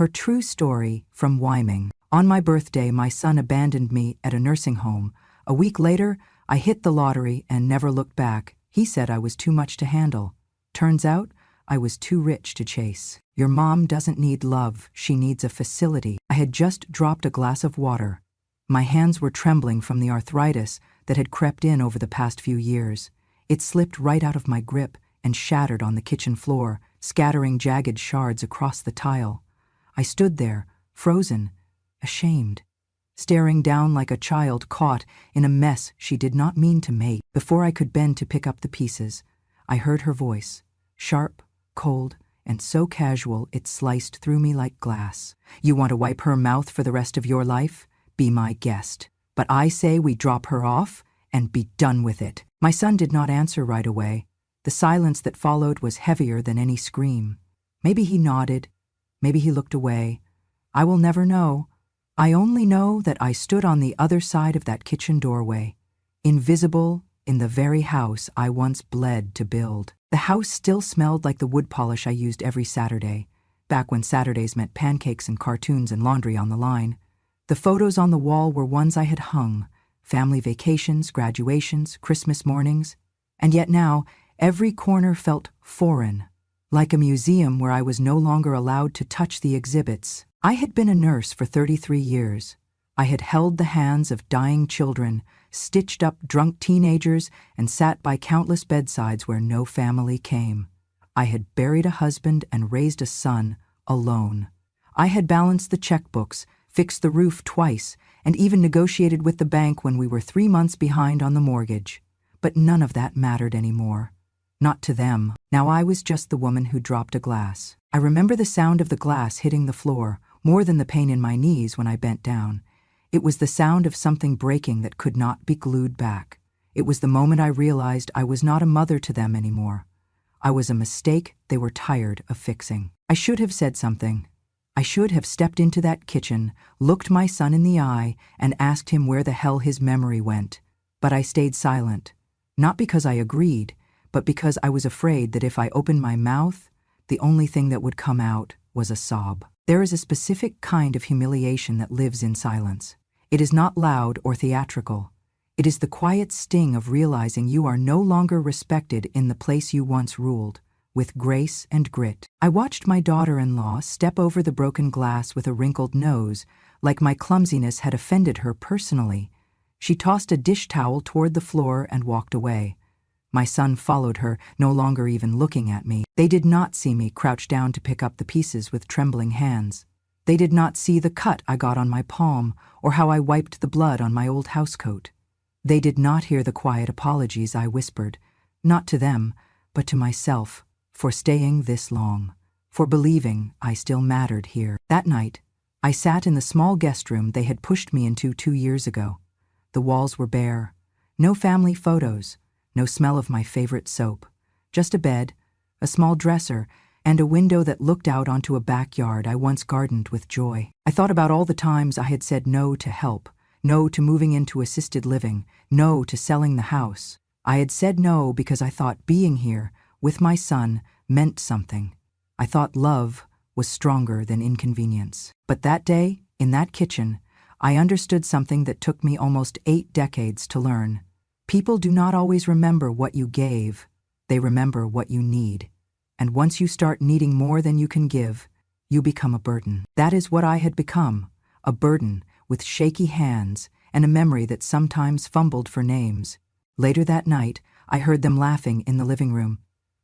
Her true story from WYOMING. On my birthday, my son abandoned me at a nursing home. A week later, I hit the lottery and never looked back. He said I was too much to handle. Turns out, I was too rich to chase. Your mom doesn't need love, she needs a facility. I had just dropped a glass of water. My hands were trembling from the arthritis that had crept in over the past few years. It slipped right out of my grip and shattered on the kitchen floor, scattering jagged shards across the tile. I stood there, frozen, ashamed, staring down like a child caught in a mess she did not mean to make. Before I could bend to pick up the pieces, I heard her voice, sharp, cold, and so casual it sliced through me like glass. You want to wipe her mouth for the rest of your life? Be my guest. But I say we drop her off and be done with it. My son did not answer right away. The silence that followed was heavier than any scream. Maybe he nodded. Maybe he looked away. I will never know. I only know that I stood on the other side of that kitchen doorway, invisible in the very house I once bled to build. The house still smelled like the wood polish I used every Saturday, back when Saturdays meant pancakes and cartoons and laundry on the line. The photos on the wall were ones I had hung, family vacations, graduations, Christmas mornings. And yet now, every corner felt foreign, like a museum where I was no longer allowed to touch the exhibits. I had been a nurse for 33 years. I had held the hands of dying children, stitched up drunk teenagers, and sat by countless bedsides where no family came. I had buried a husband and raised a son alone. I had balanced the checkbooks, fixed the roof twice, and even negotiated with the bank when we were 3 months behind on the mortgage. But none of that mattered anymore. Not to them. Now I was just the woman who dropped a glass. I remember the sound of the glass hitting the floor, more than the pain in my knees when I bent down. It was the sound of something breaking that could not be glued back. It was the moment I realized I was not a mother to them anymore. I was a mistake they were tired of fixing. I should have said something. I should have stepped into that kitchen, looked my son in the eye, and asked him where the hell his memory went. But I stayed silent. Not because I agreed, but because I was afraid that if I opened my mouth, the only thing that would come out was a sob. There is a specific kind of humiliation that lives in silence. It is not loud or theatrical. It is the quiet sting of realizing you are no longer respected in the place you once ruled, with grace and grit. I watched my daughter-in-law step over the broken glass with a wrinkled nose, like my clumsiness had offended her personally. She tossed a dish towel toward the floor and walked away. My son followed her, no longer even looking at me. They did not see me crouch down to pick up the pieces with trembling hands. They did not see the cut I got on my palm or how I wiped the blood on my old housecoat. They did not hear the quiet apologies I whispered, not to them, but to myself, for staying this long, for believing I still mattered here. That night, I sat in the small guest room they had pushed me into 2 years ago. The walls were bare. No family photos. No smell of my favorite soap. Just a bed, a small dresser, and a window that looked out onto a backyard I once gardened with joy. I thought about all the times I had said no to help, no to moving into assisted living, no to selling the house. I had said no because I thought being here, with my son, meant something. I thought love was stronger than inconvenience. But that day, in that kitchen, I understood something that took me almost 8 decades to learn. People do not always remember what you gave. They remember what you need. And once you start needing more than you can give, you become a burden. That is what I had become, a burden with shaky hands and a memory that sometimes fumbled for names. Later that night, I heard them laughing in the living room.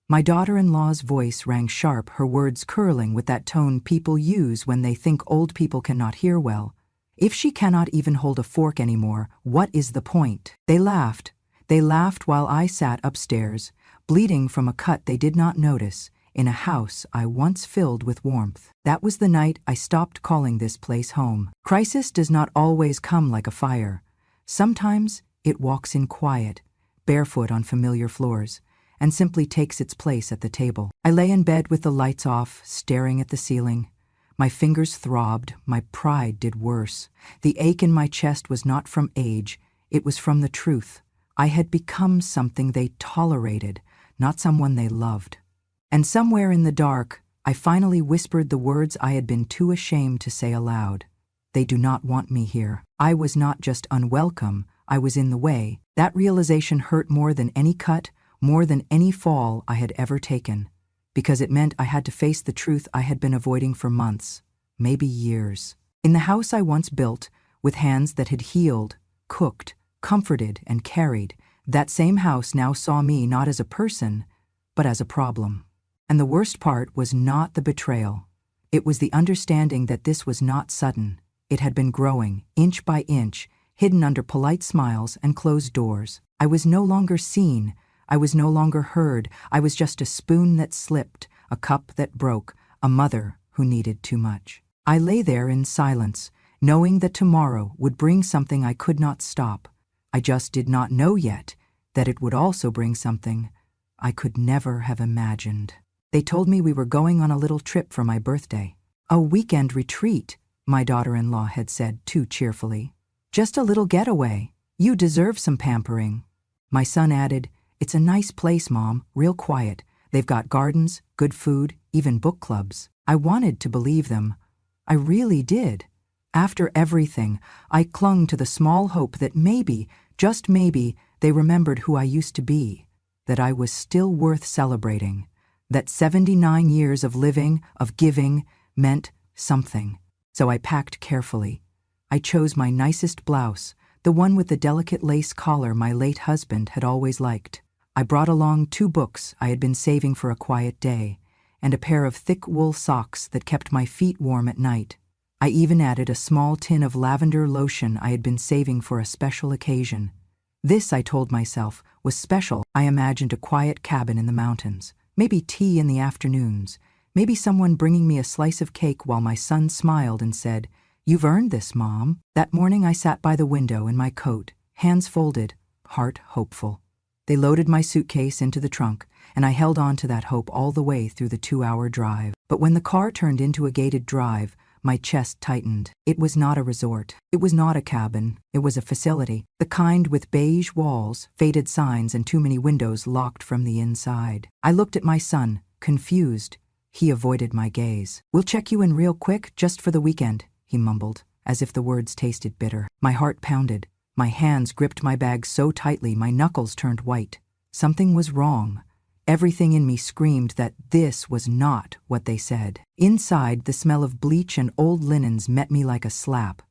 My daughter-in-law's voice rang sharp, her words curling with that tone people use when they think old people cannot hear well. If she cannot even hold a fork anymore, what is the point? They laughed. They laughed while I sat upstairs, bleeding from a cut they did not notice, in a house I once filled with warmth. That was the night I stopped calling this place home. Crisis does not always come like a fire. Sometimes it walks in quiet, barefoot on familiar floors, and simply takes its place at the table. I lay in bed with the lights off, staring at the ceiling. My fingers throbbed, my pride did worse. The ache in my chest was not from age, it was from the truth. I had become something they tolerated, not someone they loved. And somewhere in the dark, I finally whispered the words I had been too ashamed to say aloud. They do not want me here. I was not just unwelcome, I was in the way. That realization hurt more than any cut, more than any fall I had ever taken, because it meant I had to face the truth I had been avoiding for months, maybe years. In the house I once built, with hands that had healed, cooked, comforted, and carried, that same house now saw me not as a person, but as a problem. And the worst part was not the betrayal. It was the understanding that this was not sudden. It had been growing, inch by inch, hidden under polite smiles and closed doors. I was no longer seen. I was no longer heard. I was just a spoon that slipped, a cup that broke, a mother who needed too much. I lay there in silence, knowing that tomorrow would bring something I could not stop. I just did not know yet that it would also bring something I could never have imagined. They told me we were going on a little trip for my birthday. A weekend retreat, my daughter-in-law had said too cheerfully. Just a little getaway. You deserve some pampering. My son added, "It's a nice place, Mom, real quiet. They've got gardens, good food, even book clubs." I wanted to believe them. I really did. After everything, I clung to the small hope that maybe, just maybe, they remembered who I used to be, that I was still worth celebrating, that 79 years of living, of giving, meant something. So I packed carefully. I chose my nicest blouse, the one with the delicate lace collar my late husband had always liked. I brought along 2 books I had been saving for a quiet day, and a pair of thick wool socks that kept my feet warm at night. I even added a small tin of lavender lotion I had been saving for a special occasion. This, I told myself, was special. I imagined a quiet cabin in the mountains, maybe tea in the afternoons, maybe someone bringing me a slice of cake while my son smiled and said, "You've earned this, Mom." That morning I sat by the window in my coat, hands folded, heart hopeful. They loaded my suitcase into the trunk, and I held on to that hope all the way through the 2-hour drive. But when the car turned into a gated drive, my chest tightened. It was not a resort. It was not a cabin. It was a facility, the kind with beige walls, faded signs, and too many windows locked from the inside. I looked at my son, confused. He avoided my gaze. "We'll check you in real quick, just for the weekend," he mumbled, as if the words tasted bitter. My heart pounded. My hands gripped my bag so tightly my knuckles turned white. Something was wrong. Everything in me screamed that this was not what they said. Inside, the smell of bleach and old linens met me like a slap.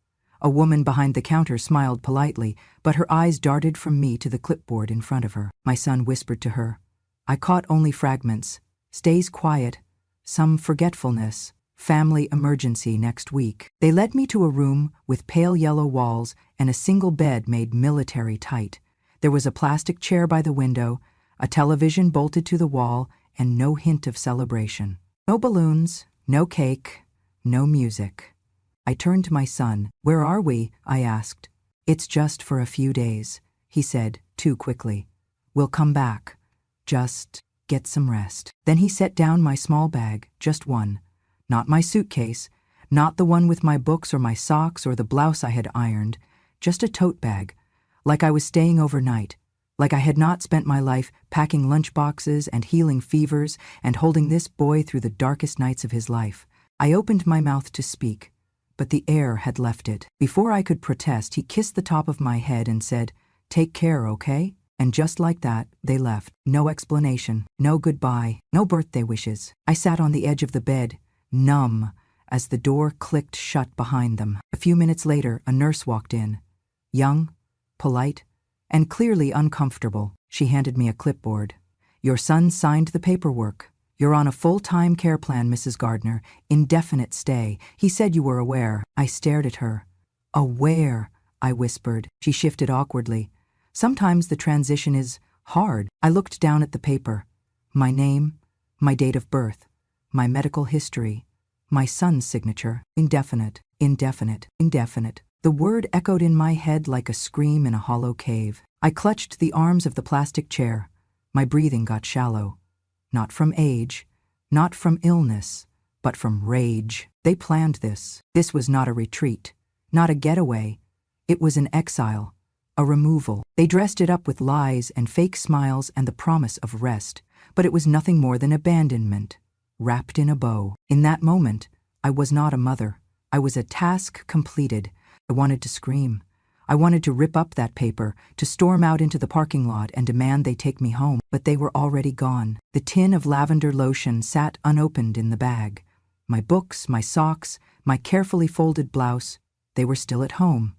A woman behind the counter smiled politely, but her eyes darted from me to the clipboard in front of her. My son whispered to her. I caught only fragments. "Stays quiet. Some forgetfulness. Family emergency next week." They led me to a room with pale yellow walls and a single bed made military tight. There was a plastic chair by the window, a television bolted to the wall, and no hint of celebration. No balloons, no cake, no music. I turned to my son. "Where are we?" I asked. "It's just for a few days," he said, too quickly. "We'll come back. Just get some rest." Then he set down my small bag, just one. Not my suitcase, not the one with my books or my socks or the blouse I had ironed, just a tote bag, like I was staying overnight, like I had not spent my life packing lunchboxes and healing fevers and holding this boy through the darkest nights of his life. I opened my mouth to speak, but the air had left it. Before I could protest, he kissed the top of my head and said, "Take care, okay?" And just like that, they left. No explanation, no goodbye, no birthday wishes. I sat on the edge of the bed, numb, as the door clicked shut behind them. A few minutes later, a nurse walked in. Young, polite, and clearly uncomfortable. She handed me a clipboard. "Your son signed the paperwork. You're on a full-time care plan, Mrs. Gardner. Indefinite stay. He said you were aware." I stared at her. "Aware," I whispered. She shifted awkwardly. "Sometimes the transition is hard." I looked down at the paper. My name, my date of birth, my medical history, my son's signature. Indefinite, indefinite, indefinite. The word echoed in my head like a scream in a hollow cave. I clutched the arms of the plastic chair. My breathing got shallow. Not from age, not from illness, but from rage. They planned this. This was not a retreat, not a getaway. It was an exile, a removal. They dressed it up with lies and fake smiles and the promise of rest, but it was nothing more than abandonment. wrapped in a bow. In that moment, I was not a mother. I was a task completed. I wanted to scream. I wanted to rip up that paper, to storm out into the parking lot and demand they take me home, but they were already gone. The tin of lavender lotion sat unopened in the bag. My books, my socks, my carefully folded blouse, they were still at home.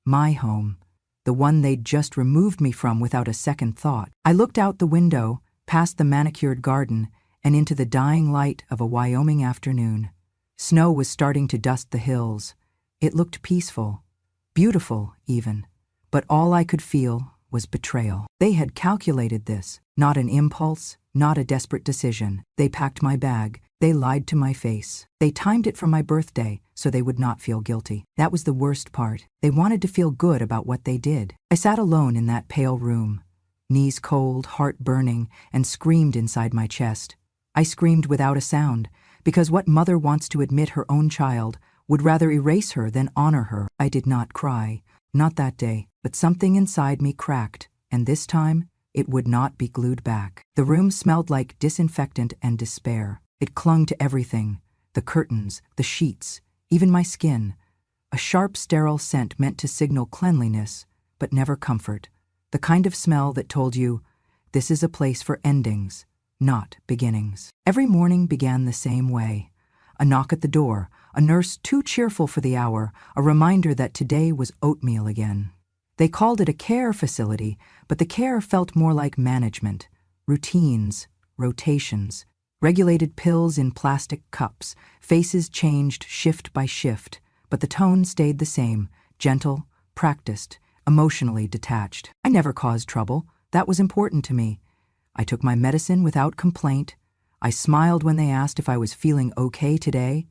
My home. The one they'd just removed me from without a second thought. I looked out the window, past the manicured garden, and into the dying light of a Wyoming afternoon. Snow was starting to dust the hills. It looked peaceful, beautiful even, but all I could feel was betrayal. They had calculated this, not an impulse, not a desperate decision. They packed my bag. They lied to my face. They timed it for my birthday so they would not feel guilty. That was the worst part. They wanted to feel good about what they did. I sat alone in that pale room, knees cold, heart burning, and screamed inside my chest. I screamed without a sound, because what mother wants to admit her own child would rather erase her than honor her. I did not cry, not that day, but something inside me cracked, and this time it would not be glued back. The room smelled like disinfectant and despair. It clung to everything, the curtains, the sheets, even my skin. A sharp, sterile scent meant to signal cleanliness, but never comfort. The kind of smell that told you, this is a place for endings, not beginnings. Every morning began the same way. A knock at the door, a nurse too cheerful for the hour, a reminder that today was oatmeal again. They called it a care facility, but the care felt more like management, routines, rotations, regulated pills in plastic cups, faces changed shift by shift, but the tone stayed the same, gentle, practiced, emotionally detached. I never caused trouble. That was important to me. I took my medicine without complaint. I smiled when they asked if I was feeling okay today.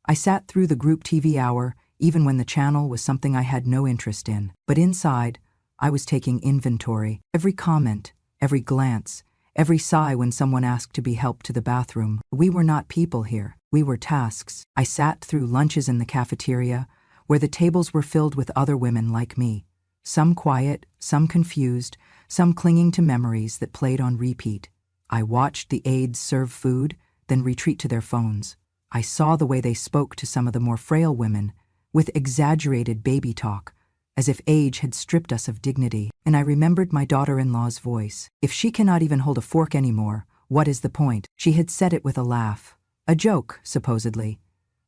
I sat through the group TV hour, even when the channel was something I had no interest in. But inside, I was taking inventory. Every comment, every glance, every sigh when someone asked to be helped to the bathroom. We were not people here. We were tasks. I sat through lunches in the cafeteria, where the tables were filled with other women like me. Some quiet, some confused, some clinging to memories that played on repeat. I watched the aides serve food, then retreat to their phones. I saw the way they spoke to some of the more frail women, with exaggerated baby talk, as if age had stripped us of dignity. And I remembered my daughter-in-law's voice. If she cannot even hold a fork anymore, what is the point? She had said it with a laugh. A joke, supposedly.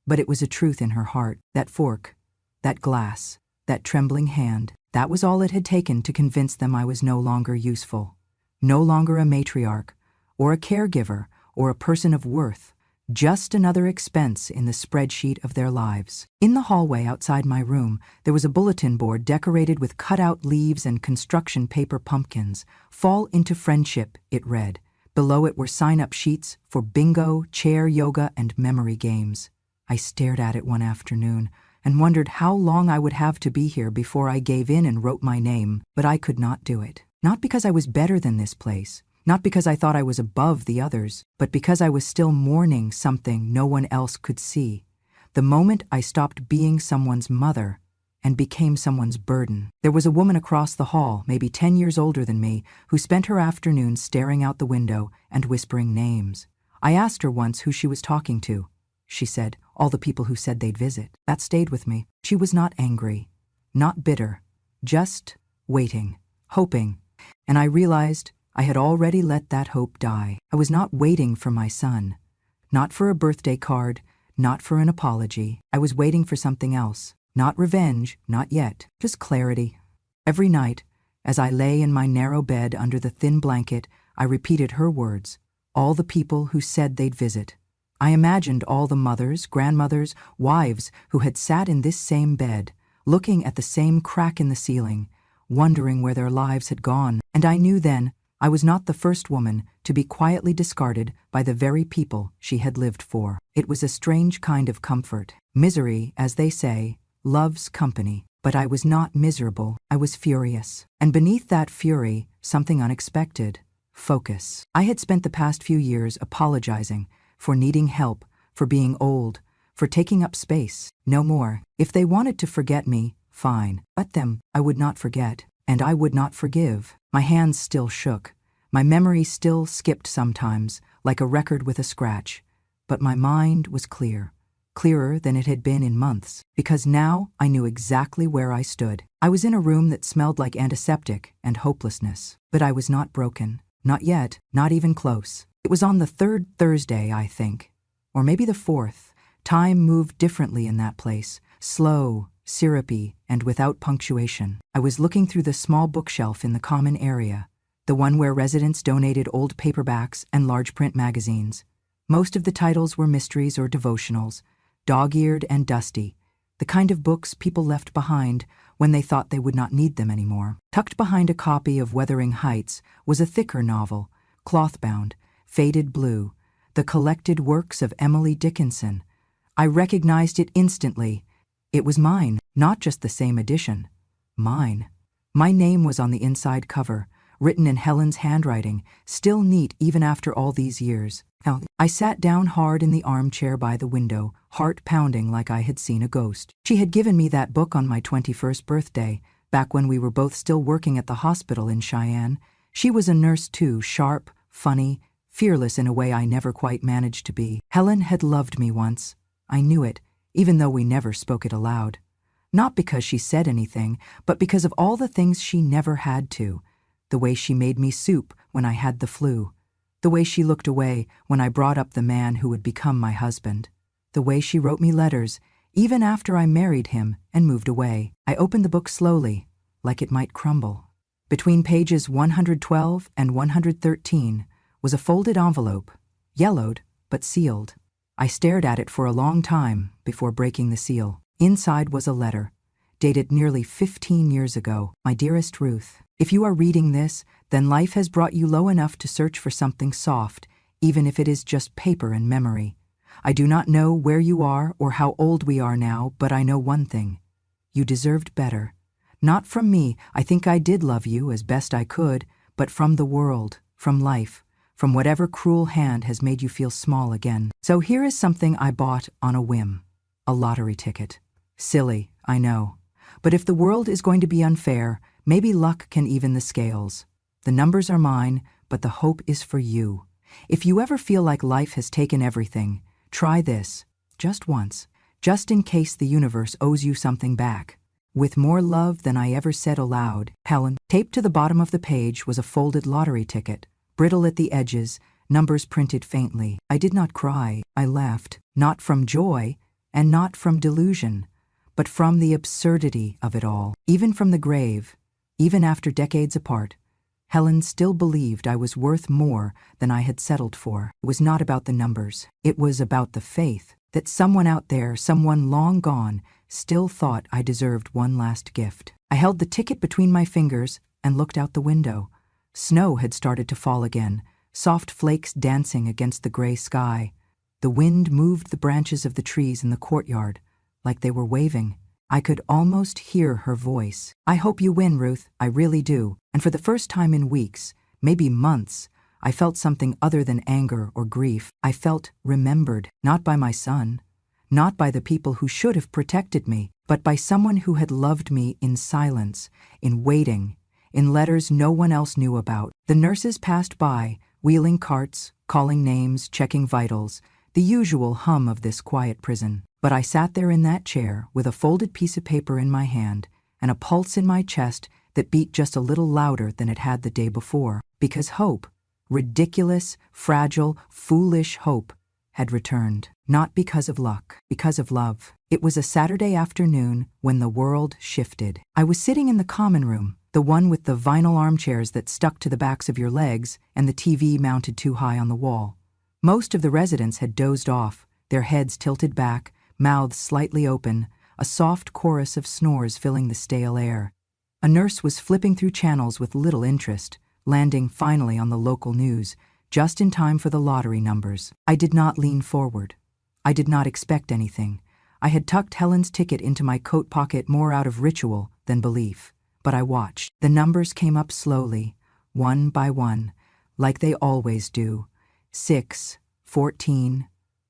But it was a truth in her heart. That fork, that glass, that trembling hand, that was all it had taken to convince them I was no longer useful. No longer a matriarch, or a caregiver, or a person of worth. Just another expense in the spreadsheet of their lives. In the hallway outside my room, there was a bulletin board decorated with cut-out leaves and construction paper pumpkins. Fall into friendship, it read. Below it were sign-up sheets for bingo, chair yoga, and memory games. I stared at it one afternoon and wondered how long I would have to be here before I gave in and wrote my name, but I could not do it. Not because I was better than this place, not because I thought I was above the others, but because I was still mourning something no one else could see. The moment I stopped being someone's mother and became someone's burden. There was a woman across the hall, maybe 10 years older than me, who spent her afternoons staring out the window and whispering names. I asked her once who she was talking to. She said, all the people who said they'd visit. That stayed with me. She was not angry, not bitter, just waiting, hoping. And I realized I had already let that hope die. I was not waiting for my son, not for a birthday card, not for an apology. I was waiting for something else. Not revenge, not yet, just clarity. Every night, as I lay in my narrow bed under the thin blanket, I repeated her words, all the people who said they'd visit. I imagined all the mothers, grandmothers, wives who had sat in this same bed, looking at the same crack in the ceiling, wondering where their lives had gone. And I knew then I was not the first woman to be quietly discarded by the very people she had lived for. It was a strange kind of comfort. Misery, as they say, loves company. But I was not miserable. I was furious. And beneath that fury, something unexpected. Focus. I had spent the past few years apologizing for needing help, for being old, for taking up space. No more. If they wanted to forget me, fine. But them, I would not forget. And I would not forgive. My hands still shook. My memory still skipped sometimes, like a record with a scratch. but my mind was clear. Clearer than it had been in months, because now I knew exactly where I stood. I was in a room that smelled like antiseptic and hopelessness. But I was not broken. Not yet, not even close. It was on the third Thursday, I think. Or maybe the fourth. Time moved differently in that place. Slow, syrupy, and without punctuation. I was looking through the small bookshelf in the common area, the one where residents donated old paperbacks and large print magazines. Most of the titles were mysteries or devotionals, dog-eared and dusty, the kind of books people left behind when they thought they would not need them anymore. Tucked behind a copy of Wuthering Heights was a thicker novel, cloth-bound, faded blue, the collected works of Emily Dickinson. I recognized it instantly. It was mine, not just the same edition. Mine. My name was on the inside cover, written in Helen's handwriting, still neat even after all these years. I sat down hard in the armchair by the window, heart pounding like I had seen a ghost. She had given me that book on my 21st birthday, back when we were both still working at the hospital in Cheyenne. She was a nurse too, sharp, funny, fearless in a way I never quite managed to be. Helen had loved me once. I knew it, even though we never spoke it aloud. Not because she said anything, but because of all the things she never had to. The way she made me soup when I had the flu. The way she looked away when I brought up the man who would become my husband. The way she wrote me letters, even after I married him and moved away. I opened the book slowly, like it might crumble. Between pages 112 and 113 was a folded envelope, yellowed but sealed. I stared at it for a long time before breaking the seal. Inside was a letter, dated nearly 15 years ago. My dearest Ruth, if you are reading this, then life has brought you low enough to search for something soft, even if it is just paper and memory. I do not know where you are or how old we are now, but I know one thing. You deserved better. Not from me, I think I did love you as best I could, but from the world, from life, from whatever cruel hand has made you feel small again. So here is something I bought on a whim. A lottery ticket. Silly, I know. But if the world is going to be unfair, maybe luck can even the scales. The numbers are mine, but the hope is for you. If you ever feel like life has taken everything, try this, just once, just in case the universe owes you something back. With more love than I ever said aloud, Helen. Taped to the bottom of the page was a folded lottery ticket, brittle at the edges, numbers printed faintly. I did not cry, I laughed, not from joy, and not from delusion, but from the absurdity of it all. Even from the grave, even after decades apart, Helen still believed I was worth more than I had settled for. It was not about the numbers. It was about the faith that someone out there, someone long gone, still thought I deserved one last gift. I held the ticket between my fingers and looked out the window. Snow had started to fall again, soft flakes dancing against the gray sky. The wind moved the branches of the trees in the courtyard, like they were waving. I could almost hear her voice. I hope you win, Ruth, I really do. And for the first time in weeks, maybe months, I felt something other than anger or grief. I felt remembered, not by my son, not by the people who should have protected me, but by someone who had loved me in silence, in waiting, in letters no one else knew about. The nurses passed by, wheeling carts, calling names, checking vitals, the usual hum of this quiet prison. But I sat there in that chair with a folded piece of paper in my hand and a pulse in my chest that beat just a little louder than it had the day before, because hope, ridiculous, fragile, foolish hope, had returned. Not because of luck, because of love. It was a Saturday afternoon when the world shifted. I was sitting in the common room, the one with the vinyl armchairs that stuck to the backs of your legs and the TV mounted too high on the wall. Most of the residents had dozed off, their heads tilted back, mouths slightly open, a soft chorus of snores filling the stale air. A nurse was flipping through channels with little interest, landing finally on the local news, just in time for the lottery numbers. I did not lean forward. I did not expect anything. I had tucked Helen's ticket into my coat pocket more out of ritual than belief. But I watched. The numbers came up slowly, one by one, like they always do. 6, 14,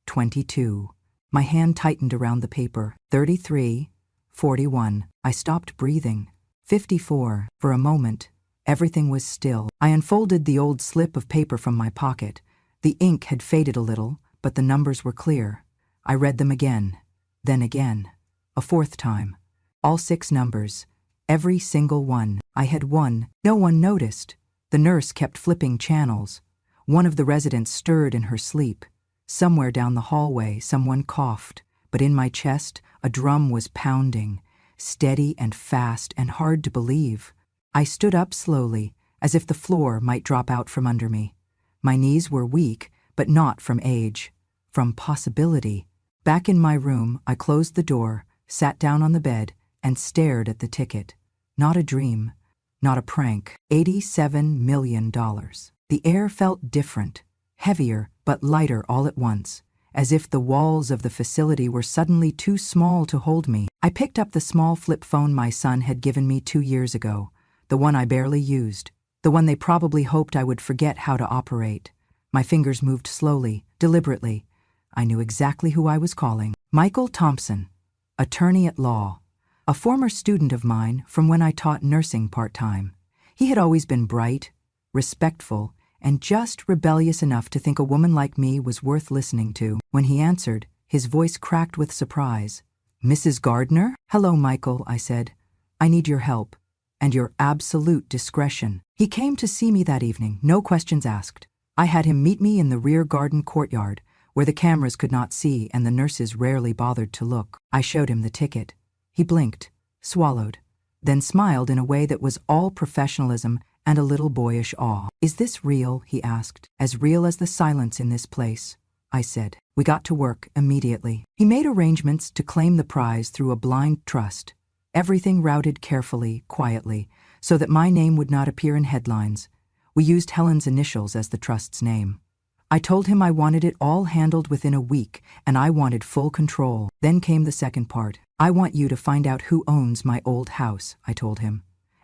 22. My hand tightened around the paper. 33, 41. I stopped breathing. 54. For a moment, everything was still. I unfolded the old slip of paper from my pocket. The ink had faded a little, but the numbers were clear. I read them again, then again, a fourth time. All 6 numbers, every single one. I had won. No one noticed. The nurse kept flipping channels. One of the residents stirred in her sleep. Somewhere down the hallway, someone coughed, but in my chest, a drum was pounding, steady and fast and hard to believe. I stood up slowly, as if the floor might drop out from under me. My knees were weak, but not from age, from possibility. Back in my room, I closed the door, sat down on the bed, and stared at the ticket. Not a dream, not a prank. $87 million. The air felt different, heavier but lighter all at once, as if the walls of the facility were suddenly too small to hold me. I picked up the small flip phone my son had given me 2 years ago, the one I barely used, the one they probably hoped I would forget how to operate. My fingers moved slowly, deliberately. I knew exactly who I was calling. Michael Thompson, attorney at law, a former student of mine from when I taught nursing part-time. He had always been bright, respectful, and just rebellious enough to think a woman like me was worth listening to. When he answered, his voice cracked with surprise. "Mrs. Gardner?" "Hello, Michael," I said. "I need your help, and your absolute discretion." He came to see me that evening, no questions asked. I had him meet me in the rear garden courtyard, where the cameras could not see and the nurses rarely bothered to look. I showed him the ticket. He blinked, swallowed, then smiled in a way that was all professionalism and a little boyish awe. "Is this real?" he asked. "As real as the silence in this place," I said. We got to work immediately. He made arrangements to claim the prize through a blind trust. Everything routed carefully, quietly, so that my name would not appear in headlines. We used Helen's initials as the trust's name. I told him I wanted it all handled within a week, and I wanted full control. Then came the second part. "I want you to find out who owns my old house," I told him.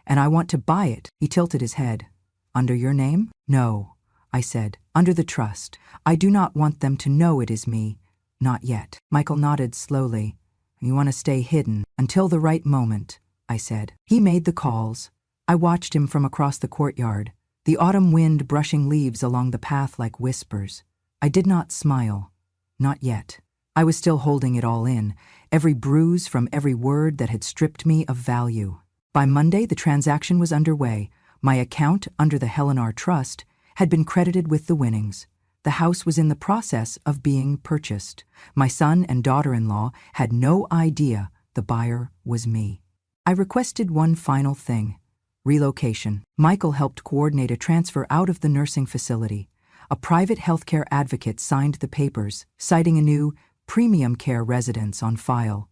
"And I want to buy it." He tilted his head. "Under your name?" "No," I said. "Under the trust. I do not want them to know it is me. Not yet." Michael nodded slowly. "You want to stay hidden until the right moment," I said. He made the calls. I watched him from across the courtyard, the autumn wind brushing leaves along the path like whispers. I did not smile. Not yet. I was still holding it all in, every bruise from every word that had stripped me of value. By Monday, the transaction was underway. My account under the Helen R. Trust had been credited with the winnings. The house was in the process of being purchased. My son and daughter-in-law had no idea the buyer was me. I requested one final thing: relocation. Michael helped coordinate a transfer out of the nursing facility. A private healthcare advocate signed the papers, citing a new premium care residence on file.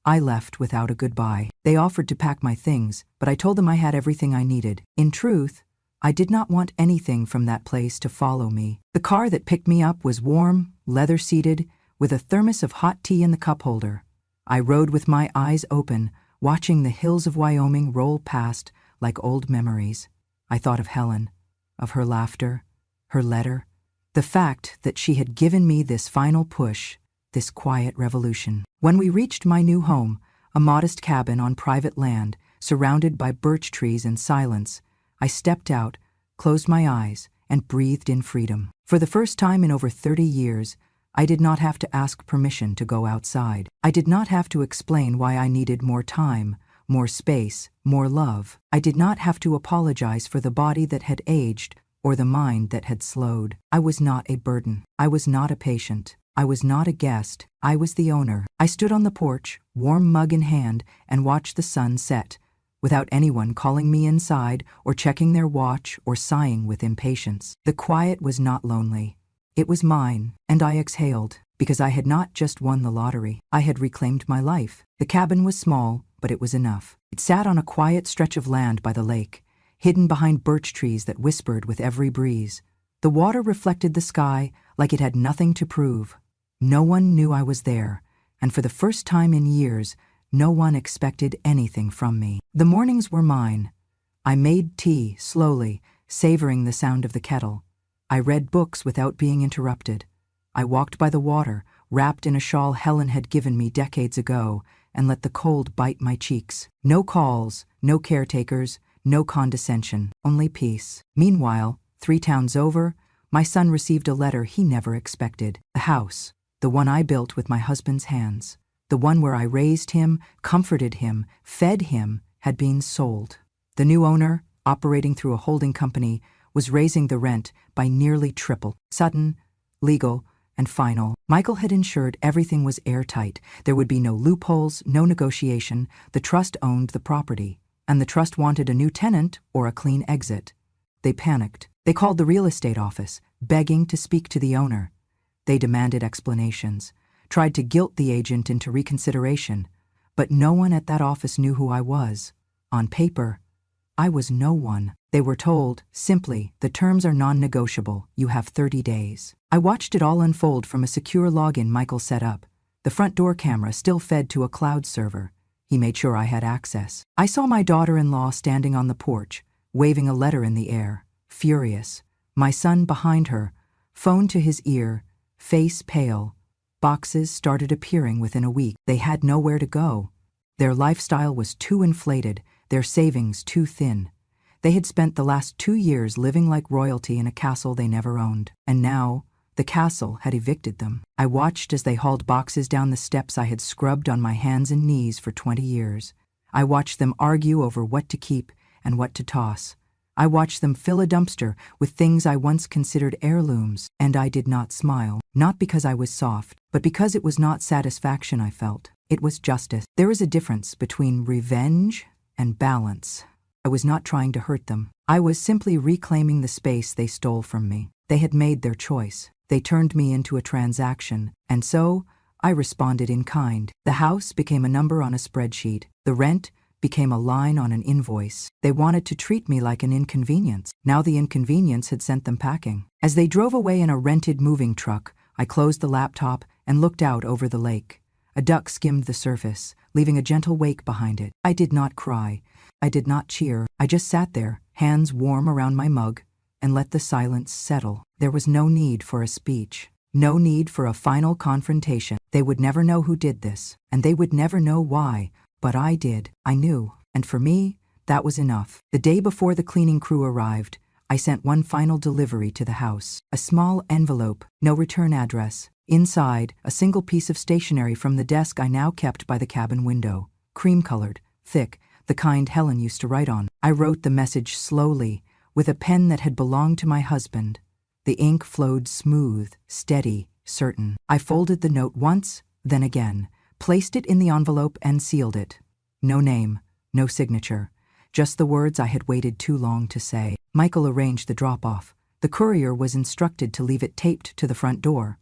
I left without a goodbye. They offered to pack my things, but I told them I had everything I needed. In truth, I did not want anything from that place to follow me. The car that picked me up was warm, leather-seated, with a thermos of hot tea in the cup holder. I rode with my eyes open, watching the hills of Wyoming roll past like old memories. I thought of Helen, of her laughter, her letter, the fact that she had given me this final push, this quiet revolution. When we reached my new home, a modest cabin on private land, surrounded by birch trees and silence, I stepped out, closed my eyes, and breathed in freedom. For the first time in over 30 years, I did not have to ask permission to go outside. I did not have to explain why I needed more time, more space, more love. I did not have to apologize for the body that had aged or the mind that had slowed. I was not a burden. I was not a patient. I was not a guest. I was the owner. I stood on the porch, warm mug in hand, and watched the sun set, without anyone calling me inside or checking their watch or sighing with impatience. The quiet was not lonely. It was mine, and I exhaled, because I had not just won the lottery. I had reclaimed my life. The cabin was small, but it was enough. It sat on a quiet stretch of land by the lake, hidden behind birch trees that whispered with every breeze. The water reflected the sky like it had nothing to prove. No one knew I was there, and for the first time in years, no one expected anything from me. The mornings were mine. I made tea slowly, savoring the sound of the kettle. I read books without being interrupted. I walked by the water, wrapped in a shawl Helen had given me decades ago, and let the cold bite my cheeks. No calls, no caretakers, no condescension, only peace. Meanwhile, 3 towns over, my son received a letter he never expected. The house, the one I built with my husband's hands, the one where I raised him, comforted him, fed him, had been sold. The new owner, operating through a holding company, was raising the rent by nearly triple. Sudden, legal, and final. Michael had ensured everything was airtight. There would be no loopholes, no negotiation. The trust owned the property, and the trust wanted a new tenant or a clean exit. They panicked. They called the real estate office, begging to speak to the owner. They demanded explanations, tried to guilt the agent into reconsideration, but no one at that office knew who I was. On paper, I was no one. They were told, simply, the terms are non-negotiable, you have 30 days. I watched it all unfold from a secure login Michael set up. The front door camera still fed to a cloud server. He made sure I had access. I saw my daughter-in-law standing on the porch, waving a letter in the air, furious. My son behind her, phone to his ear, face pale. Boxes started appearing within a week. They had nowhere to go. Their lifestyle was too inflated, their savings too thin. They had spent the last 2 years living like royalty in a castle they never owned. And now, the castle had evicted them. I watched as they hauled boxes down the steps I had scrubbed on my hands and knees for 20 years. I watched them argue over what to keep and what to toss. I watched them fill a dumpster with things I once considered heirlooms, and I did not smile. Not because I was soft, but because it was not satisfaction I felt. It was justice. There is a difference between revenge and balance. I was not trying to hurt them. I was simply reclaiming the space they stole from me. They had made their choice. They turned me into a transaction, and so I responded in kind. The house became a number on a spreadsheet. The rent became a line on an invoice. They wanted to treat me like an inconvenience. Now the inconvenience had sent them packing. As they drove away in a rented moving truck, I closed the laptop and looked out over the lake. A duck skimmed the surface, leaving a gentle wake behind it. I did not cry. I did not cheer. I just sat there, hands warm around my mug, and let the silence settle. There was no need for a speech. No need for a final confrontation. They would never know who did this, and they would never know why. But I did. I knew. And for me, that was enough. The day before the cleaning crew arrived, I sent one final delivery to the house. A small envelope, no return address. Inside, a single piece of stationery from the desk I now kept by the cabin window. Cream-colored, thick, the kind Helen used to write on. I wrote the message slowly, with a pen that had belonged to my husband. The ink flowed smooth, steady, certain. I folded the note once, then again, placed it in the envelope and sealed it. No name, no signature, just the words I had waited too long to say. Michael arranged the drop-off. The courier was instructed to leave it taped to the front door.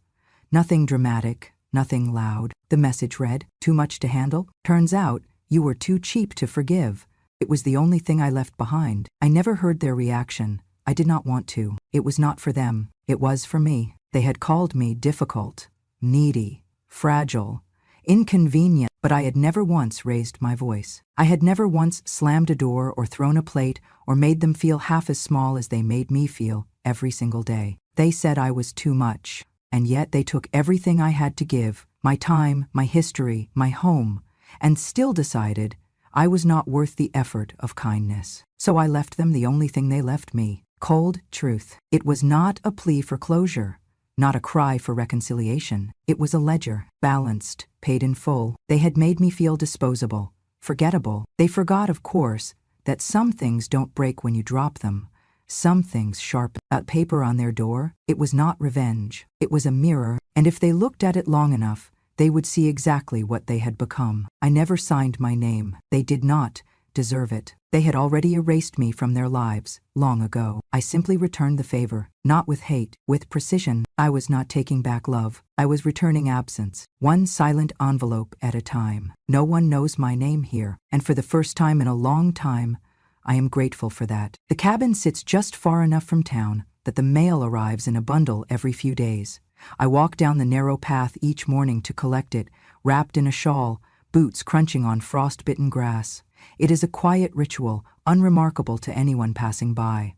Nothing dramatic, nothing loud. The message read, "Too much to handle? Turns out, you were too cheap to forgive." It was the only thing I left behind. I never heard their reaction. I did not want to. It was not for them. It was for me. They had called me difficult, needy, fragile, inconvenient, but I had never once raised my voice. I had never once slammed a door or thrown a plate or made them feel half as small as they made me feel every single day. They said I was too much, and yet they took everything I had to give, my time, my history, my home, and still decided I was not worth the effort of kindness. So I left them the only thing they left me, cold truth. It was not a plea for closure, not a cry for reconciliation. It was a ledger, balanced, paid in full. They had made me feel disposable, forgettable. They forgot, of course, that some things don't break when you drop them. Some things sharpen. That paper on their door, it was not revenge. It was a mirror, and if they looked at it long enough, they would see exactly what they had become. I never signed my name. They did not deserve it. They had already erased me from their lives, long ago. I simply returned the favor, not with hate, with precision. I was not taking back love. I was returning absence, one silent envelope at a time. No one knows my name here, and for the first time in a long time, I am grateful for that. The cabin sits just far enough from town that the mail arrives in a bundle every few days. I walk down the narrow path each morning to collect it, wrapped in a shawl, boots crunching on frost-bitten grass. It is a quiet ritual, unremarkable to anyone passing by.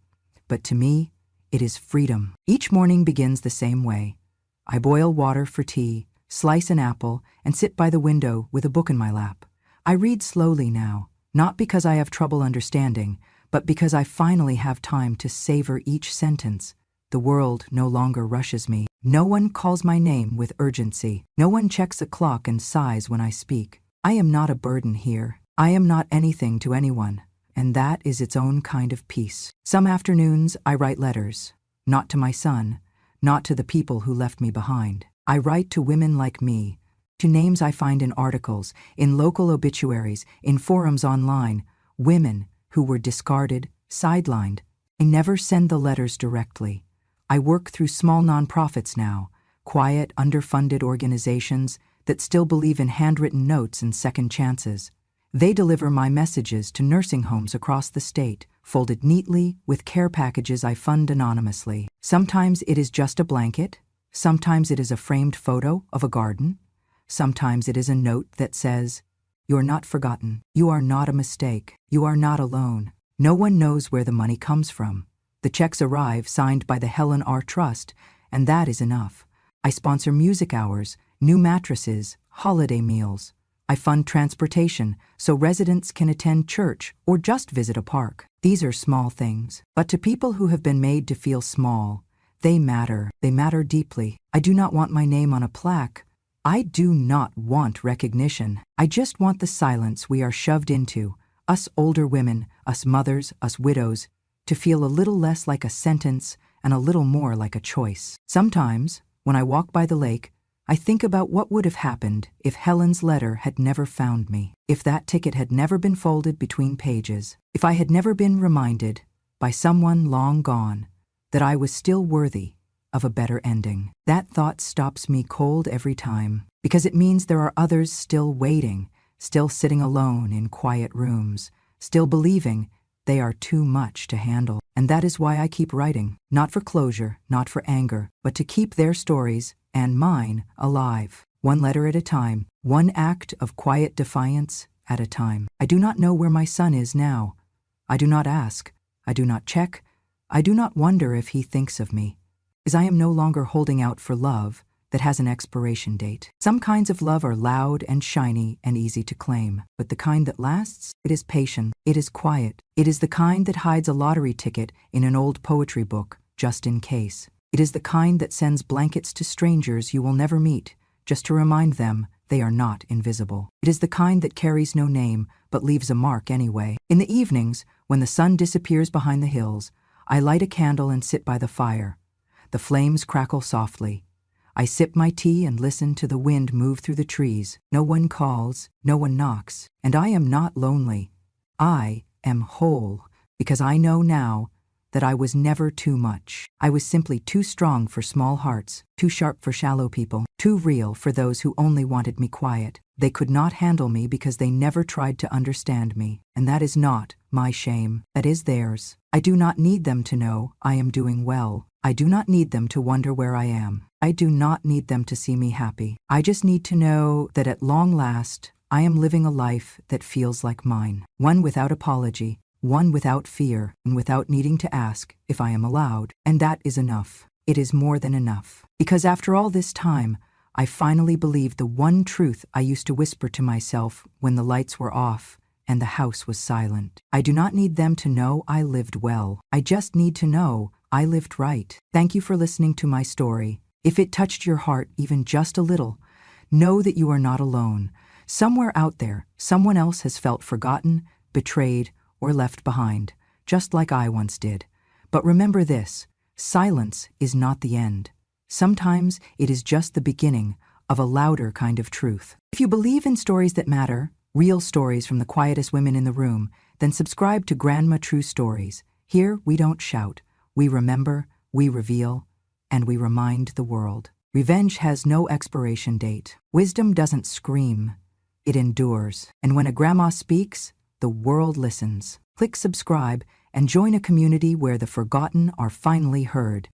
But to me, it is freedom. Each morning begins the same way. I boil water for tea, slice an apple, and sit by the window with a book in my lap. I read slowly now, not because I have trouble understanding, but because I finally have time to savor each sentence, The world no longer rushes me. No one calls my name with urgency. No one checks a clock and sighs when I speak. I am not a burden here. I am not anything to anyone, and that is its own kind of peace. Some afternoons I write letters, not to my son, not to the people who left me behind. I write to women like me, to names I find in articles, in local obituaries, in forums online, women who were discarded, sidelined. I never send the letters directly. I work through small nonprofits now, quiet, underfunded organizations that still believe in handwritten notes and second chances. They deliver my messages to nursing homes across the state, folded neatly with care packages I fund anonymously. Sometimes it is just a blanket. Sometimes it is a framed photo of a garden. Sometimes it is a note that says, "You're not forgotten. You are not a mistake. You are not alone." No one knows where the money comes from. The checks arrive signed by the Helen R. Trust, and that is enough. I sponsor music hours, new mattresses, holiday meals. I fund transportation so residents can attend church or just visit a park. These are small things, but to people who have been made to feel small, they matter. They matter deeply. I do not want my name on a plaque. I do not want recognition. I just want the silence we are shoved into, us older women, us mothers, us widows, to feel a little less like a sentence and a little more like a choice. Sometimes, when I walk by the lake, I think about what would have happened if Helen's letter had never found me, if that ticket had never been folded between pages, if I had never been reminded, by someone long gone, that I was still worthy of a better ending. That thought stops me cold every time, because it means there are others still waiting, still sitting alone in quiet rooms, still believing they are too much to handle. And that is why I keep writing, not for closure, not for anger, but to keep their stories and mine alive. One letter at a time, one act of quiet defiance at a time. I do not know where my son is now. I do not ask. I do not check. I do not wonder if he thinks of me, as I am no longer holding out for love that has an expiration date. Some kinds of love are loud and shiny and easy to claim, but the kind that lasts, it is patient, it is quiet. It is the kind that hides a lottery ticket in an old poetry book, just in case. It is the kind that sends blankets to strangers you will never meet, just to remind them they are not invisible. It is the kind that carries no name, but leaves a mark anyway. In the evenings, when the sun disappears behind the hills, I light a candle and sit by the fire. The flames crackle softly. I sip my tea and listen to the wind move through the trees. No one calls, no one knocks, and I am not lonely. I am whole, because I know now that I was never too much. I was simply too strong for small hearts, too sharp for shallow people, too real for those who only wanted me quiet. They could not handle me because they never tried to understand me, and that is not my shame. That is theirs. I do not need them to know I am doing well. I do not need them to wonder where I am. I do not need them to see me happy. I just need to know that at long last, I am living a life that feels like mine. One without apology, one without fear, and without needing to ask if I am allowed. And that is enough. It is more than enough. Because after all this time, I finally believed the one truth I used to whisper to myself when the lights were off and the house was silent. I do not need them to know I lived well. I just need to know I lived right. Thank you for listening to my story. If it touched your heart even just a little, know that you are not alone. Somewhere out there, someone else has felt forgotten, betrayed, or left behind, just like I once did. But remember this, silence is not the end. Sometimes it is just the beginning of a louder kind of truth. If you believe in stories that matter, real stories from the quietest women in the room, then subscribe to Grandma True Stories. Here we don't shout. We remember, we reveal, and we remind the world. Revenge has no expiration date. Wisdom doesn't scream. It endures. And when a grandma speaks, the world listens. Click subscribe and join a community where the forgotten are finally heard.